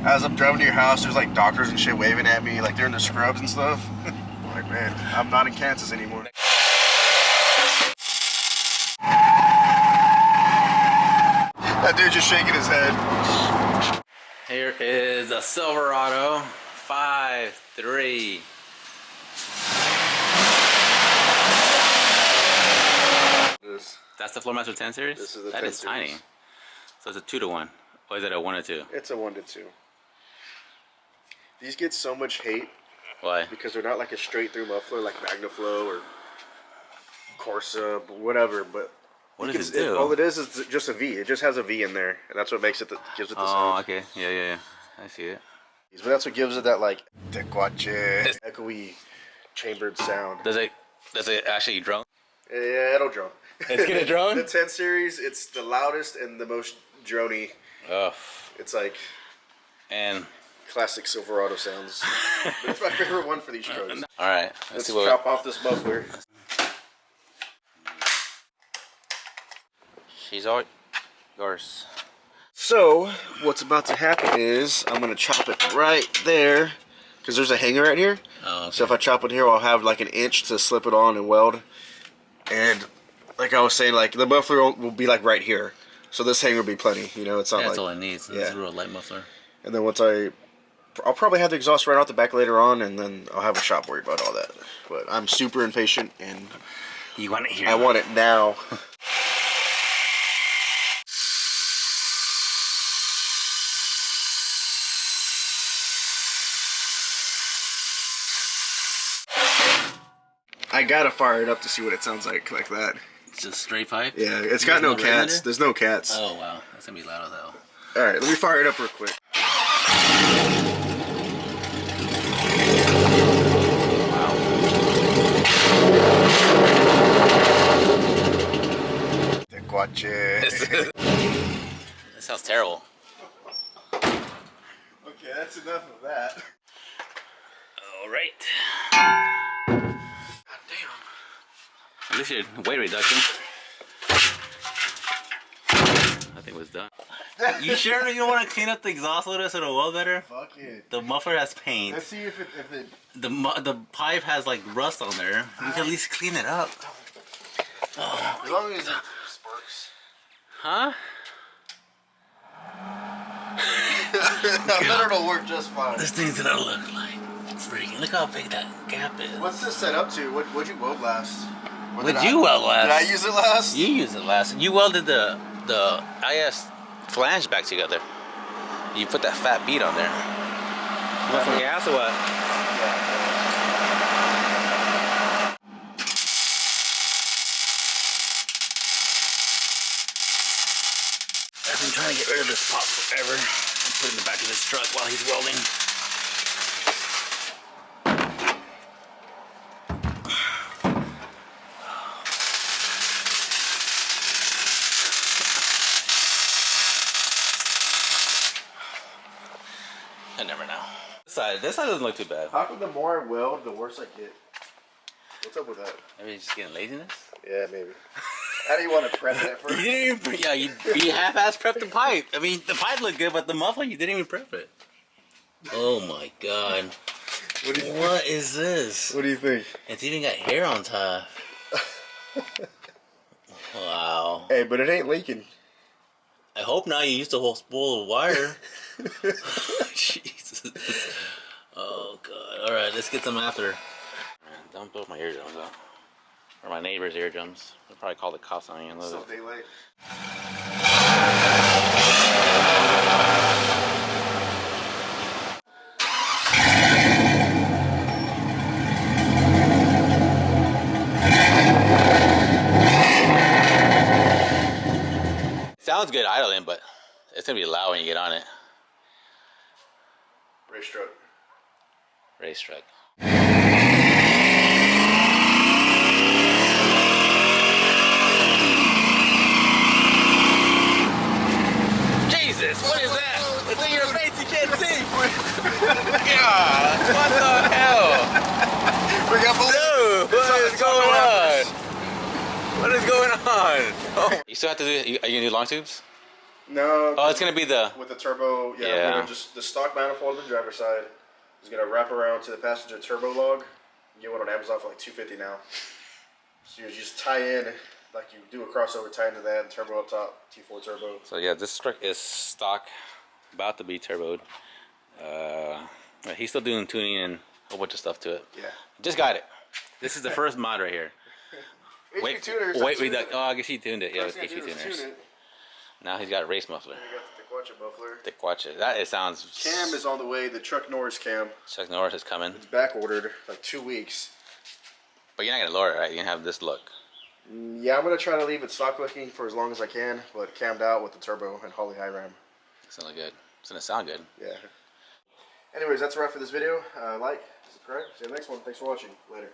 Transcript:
As I'm driving to your house, there's like doctors and shit waving at me, like they're in their scrubs and stuff. I'm like, man, I'm not in Kansas anymore. That dude just shaking his head. Here is a Silverado 5.3. That's the FlowMaster 10 series? This is the that 10 is series. tiny. So it's a 2-to-1. Or is it a 1-to-2? It's a 1-to-2. These get so much hate. Why? Because they're not like a straight through muffler like MagnaFlow or Corsa, whatever. But what does it do? All it is just a V. It just has a V in there, and that's what makes it gives it the sound. Oh, okay. Yeah. I see it. But that's what gives it that like tequache, echoey, chambered sound. Does it actually drone? Yeah, it'll drone. It's gonna drone? The 10 series, it's the loudest and the most drony. Oh. It's like and classic Silverado sounds. But it's my favorite one for these strokes. All right, let's chop off this muffler. She's all yours. So what's about to happen is I'm gonna chop it right there because there's a hanger right here. Oh, okay. So if I chop it here, I'll have like an inch to slip it on and weld. And like I was saying, like the muffler will be like right here. So this hanger will be plenty. You know, it's not that's like, all it needs. It's a real light muffler. And then once I'll probably have the exhaust right out the back later on, and then I'll have a shop worry about all that. But I'm super impatient, and you want it here. I want it now. I gotta fire it up to see what it sounds like that. It's just straight pipe? Yeah, it's got no cats. There's no cats. Oh, wow. That's gonna be loud as hell. Alright, let me fire it up real quick. Tequache. That sounds terrible. Okay, that's enough of that. Alright. At least your weight reduction, I think, was done. You sure you don't want to clean up the exhaust a little so it'll weld better? Fuck it. The muffler has paint. Let's see if it the pipe has like rust on there. You can at least clean it up. Oh, as long as it sparks. huh? I bet it'll work just fine. This thing's gonna look like freaking. Look how big that gap is. What's this set up to? What'd you weld last? What'd you weld last? Did I use it last? You used it last. You welded the IS flange back together. You put that fat bead on there. You want some gas or what? I've been trying to get rid of this pop forever and put it in the back of his truck while he's welding. I never know. This side doesn't look too bad. How come the more I weld, the worse I get? What's up with that? Maybe just getting laziness? Yeah, maybe. How do you want to prep that first? You didn't even, yeah, you half-ass prepped the pipe. I mean, the pipe looked good, but the muffler, you didn't even prep it. Oh my god. What is this? What do you think? It's even got hair on top. Wow. Hey, but it ain't leaking. I hope not. You used a whole spool of wire. Jesus. Oh god. Alright, let's get some after. Man, don't blow my eardrums out. Or my neighbor's eardrums. They'll probably call the cops on you in a little bit. Daylight. Sounds good idling, but it's gonna be loud when you get on it. Race truck. Race truck. Jesus, what is that? It's in your face, you can't see. God, what the hell? We got Dude, what is going on? What is going on? Oh. You still have to do, are you gonna do long tubes? No. Oh, it's gonna be the. With the turbo, yeah. We're gonna just the stock manifold on the driver's side is gonna wrap around to the passenger turbo log. You get one on Amazon for like $250 now. So you just tie in like you do a crossover, tie into that, and turbo up top, T4 turbo. So yeah, this truck is stock, about to be turboed. He's still doing tuning and a whole bunch of stuff to it. Yeah. Just got it. This is the first mod right here. HP tuners. Oh, I guess he tuned it. Yeah, with HP tuners. Now he's got a race muffler. You got the muffler. Tequache. That it sounds. Cam is on the way. The Chuck Norris cam. Chuck Norris is coming. It's back ordered like 2 weeks. But you're not gonna lower it, right? You're gonna have this look. Yeah, I'm gonna try to leave it stock looking for as long as I can, but cammed out with the turbo and Holley high ram. It's gonna look good. It's gonna sound good. Yeah. Anyways, that's a wrap for this video. Like, subscribe. See you in the next one. Thanks for watching. Later.